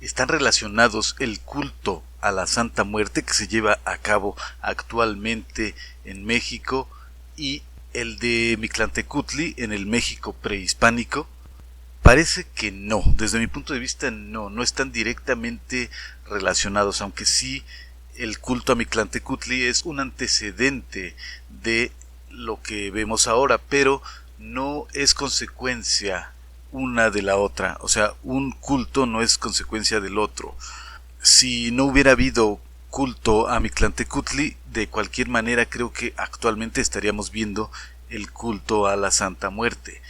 están relacionados el culto a la Santa Muerte que se lleva a cabo actualmente en México y el de Mictlantecutli en el México prehispánico? Parece que no, desde mi punto de vista no están directamente relacionados, aunque sí el culto a Mictlantecutli es un antecedente de lo que vemos ahora, pero no es consecuencia una de la otra, o sea, un culto no es consecuencia del otro. Si no hubiera habido culto a Mictlantecutli, de cualquier manera creo que actualmente estaríamos viendo el culto a la Santa Muerte.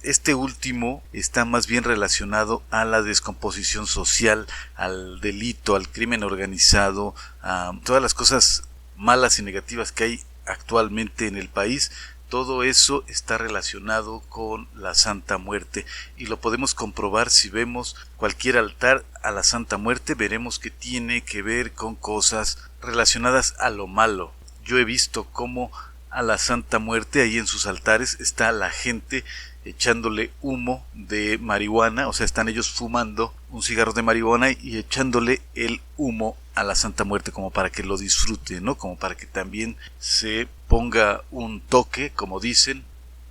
Este último está más bien relacionado a la descomposición social, al delito, al crimen organizado, a todas las cosas malas y negativas que hay actualmente en el país. Todo eso está relacionado con la Santa Muerte y lo podemos comprobar si vemos cualquier altar a la Santa Muerte. Veremos que tiene que ver con cosas relacionadas a lo malo. Yo he visto cómo a la Santa Muerte ahí en sus altares está la gente echándole humo de marihuana, o sea, están ellos fumando un cigarro de marihuana y echándole el humo a la Santa Muerte como para que lo disfrute, ¿no? Como para que también se ponga un toque, como dicen.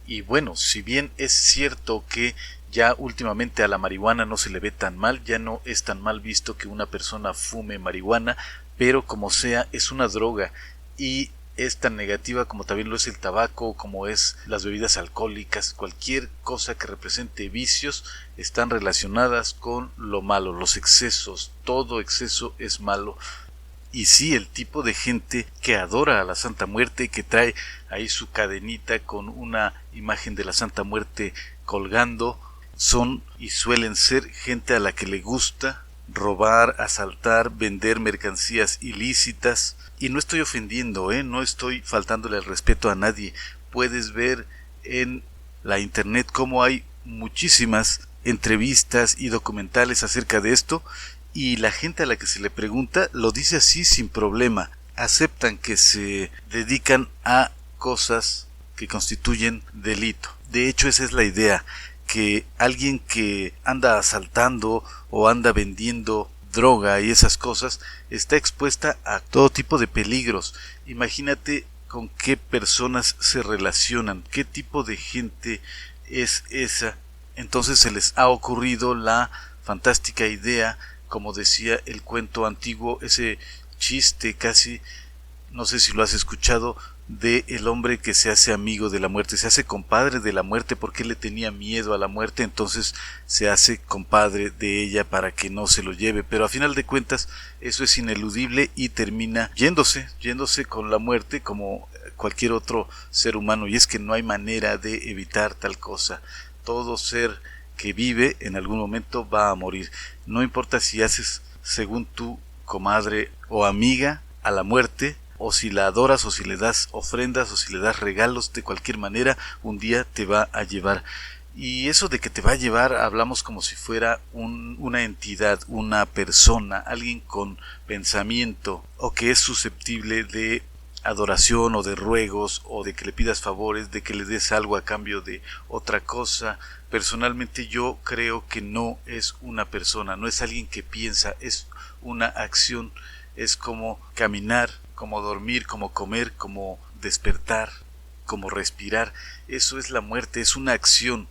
Y bueno, si bien es cierto que ya últimamente a la marihuana no se le ve tan mal, ya no es tan mal visto que una persona fume marihuana, pero como sea, es una droga y es tan negativa como también lo es el tabaco, como es las bebidas alcohólicas. Cualquier cosa que represente vicios están relacionadas con lo malo, los excesos. Todo exceso es malo. Y sí, el tipo de gente que adora a la Santa Muerte, que trae ahí su cadenita con una imagen de la Santa Muerte colgando, son y suelen ser gente a la que le gusta robar, asaltar, vender mercancías ilícitas. Y no estoy ofendiendo, no estoy faltándole el respeto a nadie. Puedes ver en la internet cómo hay muchísimas entrevistas y documentales acerca de esto, y la gente a la que se le pregunta lo dice así sin problema. Aceptan que se dedican a cosas que constituyen delito. De hecho, esa es la idea, que alguien que anda asaltando o anda vendiendo droga y esas cosas está expuesta a todo tipo de peligros. Imagínate con qué personas se relacionan, qué tipo de gente es esa. Entonces se les ha ocurrido la fantástica idea, como decía el cuento antiguo, ese chiste casi, no sé si lo has escuchado, de el hombre que se hace amigo de la muerte, se hace compadre de la muerte porque él le tenía miedo a la muerte, entonces se hace compadre de ella para que no se lo lleve, pero a final de cuentas eso es ineludible y termina yéndose con la muerte como cualquier otro ser humano, y es que no hay manera de evitar tal cosa. Todo ser que vive en algún momento va a morir, no importa si haces según tu comadre o amiga a la muerte, o si la adoras, o si le das ofrendas, o si le das regalos, de cualquier manera un día te va a llevar. Y eso de que te va a llevar, hablamos como si fuera una entidad, una persona, alguien con pensamiento, o que es susceptible de adoración o de ruegos, o de que le pidas favores, de que le des algo a cambio de otra cosa. Personalmente yo creo que no es una persona, no es alguien que piensa, es una acción, es como caminar, como dormir, como comer, como despertar, como respirar. Eso es la muerte, es una acción.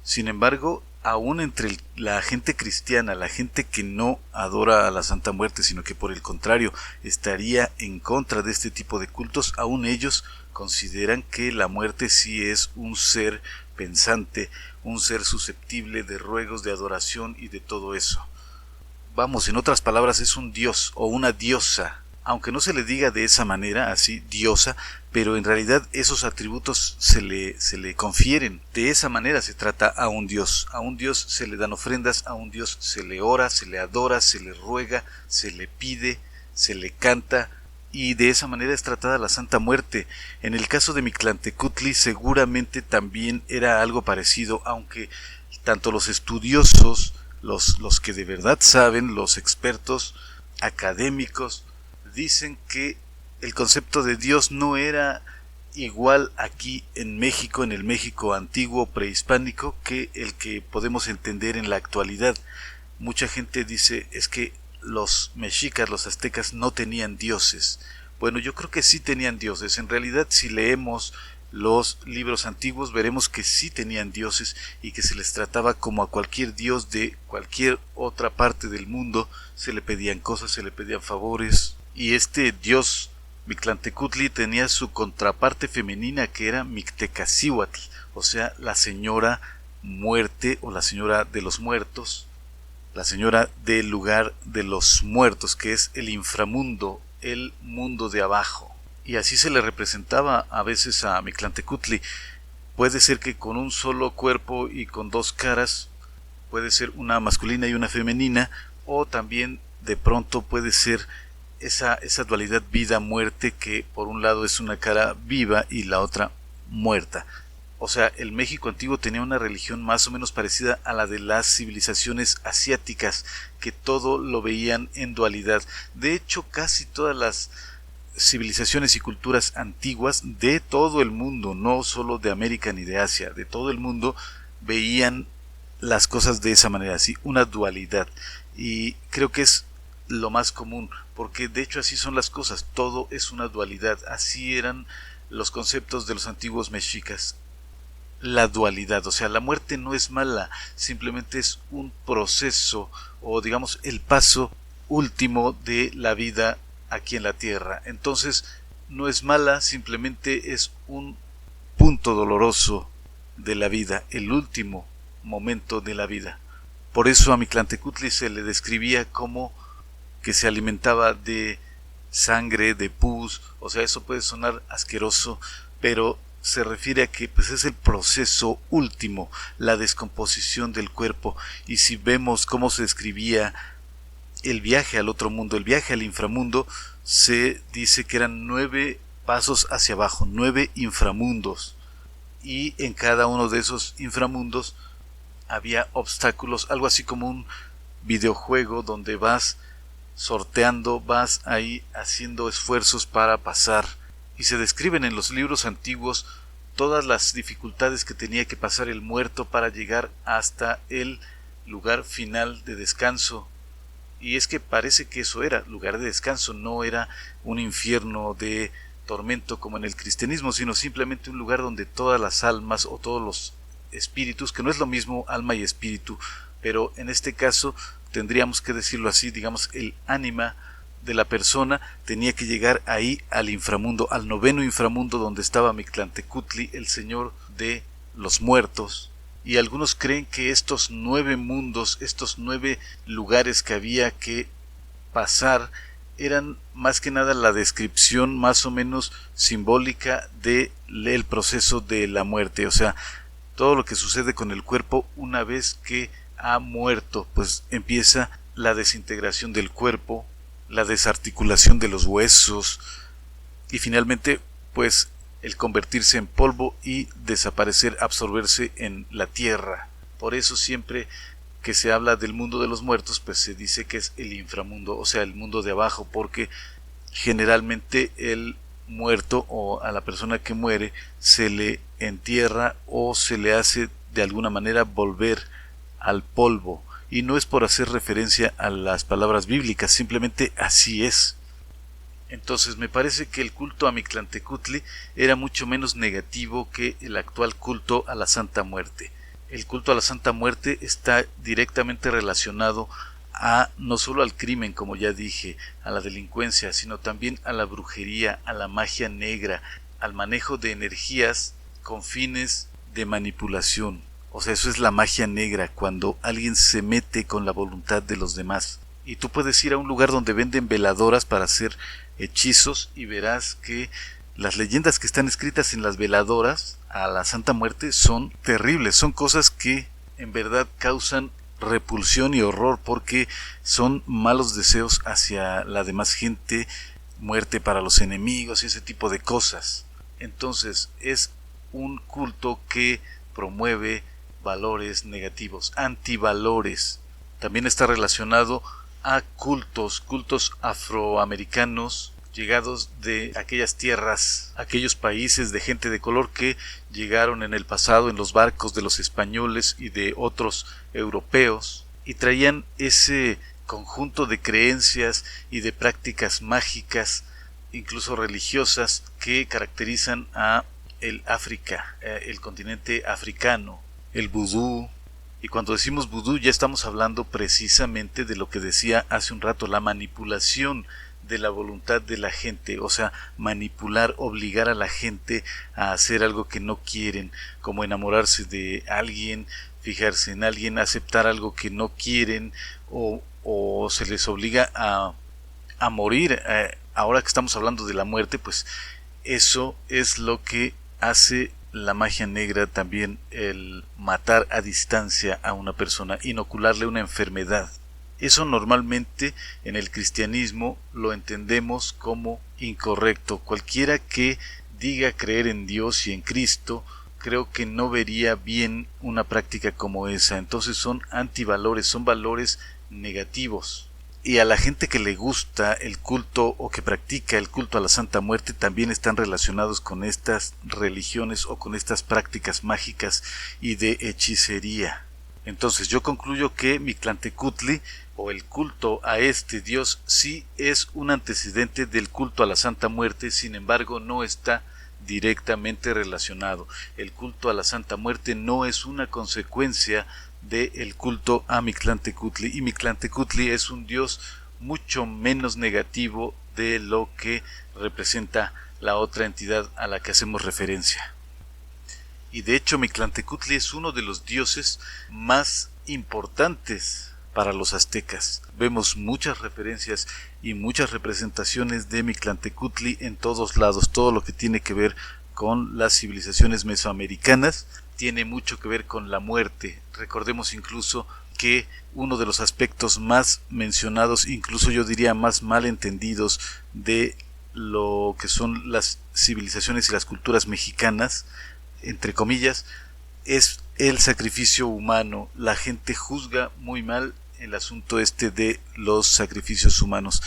Sin embargo, aún entre la gente cristiana, la gente que no adora a la Santa Muerte, sino que por el contrario estaría en contra de este tipo de cultos, aún ellos consideran que la muerte sí es un ser pensante, un ser susceptible de ruegos, de adoración y de todo eso. Vamos, en otras palabras, es un dios o una diosa, aunque no se le diga de esa manera, así, diosa, pero en realidad esos atributos se le confieren. De esa manera se trata a un dios se le dan ofrendas, a un dios se le ora, se le adora, se le ruega, se le pide, se le canta, y de esa manera es tratada la Santa Muerte. En el caso de Mictlantecutli seguramente también era algo parecido, aunque tanto los estudiosos, los que de verdad saben, los expertos académicos, dicen que el concepto de Dios no era igual aquí en México, en el México antiguo prehispánico, que el que podemos entender en la actualidad. mucha gente dice es que los mexicas, los aztecas no tenían dioses. Bueno, yo creo que sí tenían dioses. En realidad, si leemos los libros antiguos, veremos que sí tenían dioses y que se les trataba como a cualquier dios de cualquier otra parte del mundo. Se le pedían cosas, se le pedían favores. Y este dios Mictlantecutli tenía su contraparte femenina, que era Mictecacihuatl, o sea, la señora muerte o la señora de los muertos, la señora del lugar de los muertos, que es el inframundo, el mundo de abajo. Y así se le representaba a veces a Mictlantecutli. Puede ser que con un solo cuerpo y con dos caras, puede ser una masculina y una femenina, o también de pronto puede ser esa dualidad vida-muerte, que por un lado es una cara viva y la otra muerta. O sea, el México antiguo tenía una religión más o menos parecida a la de las civilizaciones asiáticas, que todo lo veían en dualidad. De hecho, casi todas las civilizaciones y culturas antiguas de todo el mundo, no solo de América ni de Asia, de todo el mundo, veían las cosas de esa manera, así, una dualidad. Y creo que es lo más común, porque de hecho así son las cosas, todo es una dualidad. Así eran los conceptos de los antiguos mexicas. La dualidad, o sea, la muerte no es mala, simplemente es un proceso, o digamos el paso último de la vida aquí en la tierra. Entonces no es mala, simplemente es un punto doloroso de la vida, el último momento de la vida. Por eso a Mictlantecutli se le describía como que se alimentaba de sangre, de pus. O sea, eso puede sonar asqueroso, pero se refiere a que pues es el proceso último, la descomposición del cuerpo. Y si vemos cómo se describía el viaje al otro mundo, el viaje al inframundo, se dice que eran 9 pasos hacia abajo, 9 inframundos, y en cada uno de esos inframundos había obstáculos, algo así como un videojuego donde vas sorteando, vas ahí haciendo esfuerzos para pasar. Y se describen en los libros antiguos todas las dificultades que tenía que pasar el muerto para llegar hasta el lugar final de descanso. Y es que parece que eso era lugar de descanso, no era un infierno de tormento como en el cristianismo, sino simplemente un lugar donde todas las almas o todos los espíritus, que no es lo mismo alma y espíritu, pero en este caso tendríamos que decirlo así, digamos, el ánima de la persona tenía que llegar ahí al inframundo, al 9º inframundo, donde estaba Mictlantecutli, el señor de los muertos. Y algunos creen que estos 9 mundos, estos 9 lugares que había que pasar, eran más que nada la descripción más o menos simbólica del proceso de la muerte. O sea, todo lo que sucede con el cuerpo una vez que ha muerto, pues empieza la desintegración del cuerpo, la desarticulación de los huesos y finalmente pues el convertirse en polvo y desaparecer, absorberse en la tierra. Por eso siempre que se habla del mundo de los muertos, pues se dice que es el inframundo, o sea, el mundo de abajo, porque generalmente el muerto o a la persona que muere se le entierra o se le hace de alguna manera volver al polvo. Y no es por hacer referencia a las palabras bíblicas, simplemente así es. Entonces me parece que el culto a Mictlantecutli era mucho menos negativo que el actual culto a la Santa Muerte. El culto a la Santa Muerte está directamente relacionado a no solo al crimen, como ya dije, a la delincuencia, sino también a la brujería, a la magia negra, al manejo de energías con fines de manipulación. O sea, eso es la magia negra, cuando alguien se mete con la voluntad de los demás. Y tú puedes ir a un lugar donde venden veladoras para hacer hechizos y verás que las leyendas que están escritas en las veladoras a la Santa Muerte son terribles, son cosas que en verdad causan repulsión y horror porque son malos deseos hacia la demás gente, muerte para los enemigos y ese tipo de cosas. Entonces es un culto que promueve valores negativos, antivalores. También está relacionado a cultos afroamericanos llegados de aquellas tierras, aquellos países de gente de color que llegaron en el pasado en los barcos de los españoles y de otros europeos y traían ese conjunto de creencias y de prácticas mágicas, incluso religiosas, que caracterizan a el África, el continente africano, el vudú. Y cuando decimos vudú ya estamos hablando precisamente de lo que decía hace un rato, la manipulación de la voluntad de la gente, o sea, manipular, obligar a la gente a hacer algo que no quieren, como enamorarse de alguien, fijarse en alguien, aceptar algo que no quieren, o se les obliga a morir. Ahora que estamos hablando de la muerte, pues eso es lo que hace la magia negra también, el matar a distancia a una persona, inocularle una enfermedad. Eso normalmente en el cristianismo lo entendemos como incorrecto. Cualquiera que diga creer en Dios y en Cristo, creo que no vería bien una práctica como esa. Entonces son antivalores, son valores negativos. Y a la gente que le gusta el culto o que practica el culto a la Santa Muerte también están relacionados con estas religiones o con estas prácticas mágicas y de hechicería. Entonces yo concluyo que Mictlantecutli, o el culto a este dios, sí es un antecedente del culto a la Santa Muerte, sin embargo no está directamente relacionado. El culto a la Santa Muerte no es una consecuencia del culto a Mictlantecutli, y Mictlantecutli es un dios mucho menos negativo de lo que representa la otra entidad a la que hacemos referencia. Y de hecho Mictlantecutli es uno de los dioses más importantes para los aztecas. Vemos muchas referencias y muchas representaciones de Mictlantecutli en todos lados. Todo lo que tiene que ver con las civilizaciones mesoamericanas tiene mucho que ver con la muerte. Recordemos incluso que uno de los aspectos más mencionados, incluso yo diría más mal entendidos, de lo que son las civilizaciones y las culturas mexicanas, entre comillas, es el sacrificio humano. La gente juzga muy mal el asunto este de los sacrificios humanos.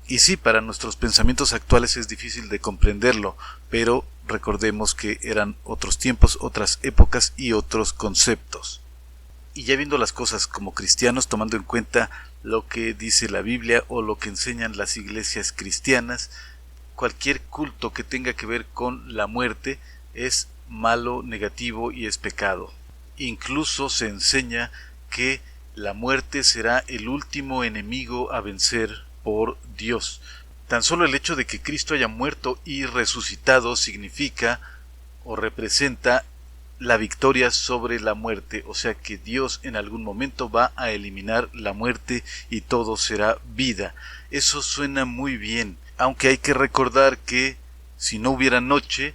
Y sí, para nuestros pensamientos actuales es difícil de comprenderlo, pero recordemos que eran otros tiempos, otras épocas y otros conceptos. Y ya viendo las cosas como cristianos, tomando en cuenta lo que dice la Biblia o lo que enseñan las iglesias cristianas, cualquier culto que tenga que ver con la muerte es malo, negativo y es pecado. Incluso se enseña que la muerte será el último enemigo a vencer por Dios. Tan solo el hecho de que Cristo haya muerto y resucitado significa o representa la victoria sobre la muerte, o sea que Dios en algún momento va a eliminar la muerte y todo será vida. Eso suena muy bien, aunque hay que recordar que si no hubiera noche,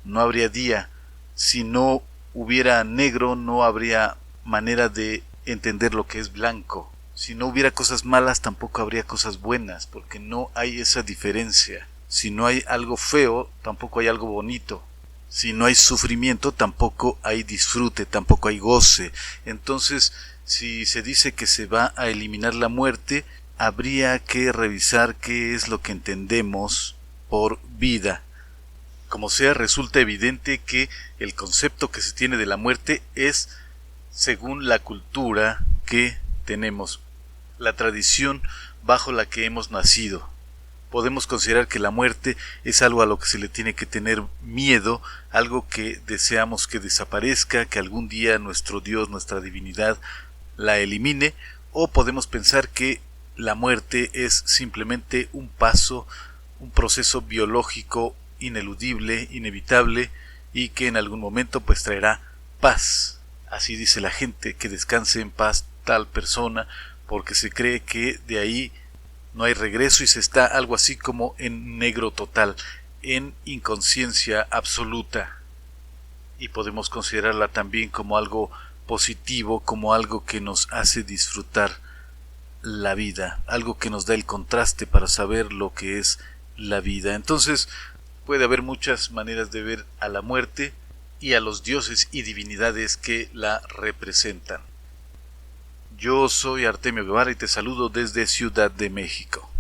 no habría día. Si no hubiera negro, no habría manera de entender lo que es blanco. Si no hubiera cosas malas, tampoco habría cosas buenas, porque no hay esa diferencia. Si no hay algo feo, tampoco hay algo bonito. Si no hay sufrimiento, tampoco hay disfrute, tampoco hay goce. Entonces, si se dice que se va a eliminar la muerte, habría que revisar qué es lo que entendemos por vida. Como sea, resulta evidente que el concepto que se tiene de la muerte es según la cultura que tenemos, la tradición bajo la que hemos nacido. Podemos considerar que la muerte es algo a lo que se le tiene que tener miedo, algo que deseamos que desaparezca, que algún día nuestro Dios, nuestra divinidad la elimine, o podemos pensar que la muerte es simplemente un paso, un proceso biológico ineludible, inevitable, y que en algún momento pues traerá paz. Así dice la gente, que descanse en paz tal persona, porque se cree que de ahí no hay regreso y se está algo así como en negro total, en inconsciencia absoluta. Y podemos considerarla también como algo positivo, como algo que nos hace disfrutar la vida, algo que nos da el contraste para saber lo que es la vida. Entonces puede haber muchas maneras de ver a la muerte y a los dioses y divinidades que la representan. Yo soy Artemio Guevara y te saludo desde Ciudad de México.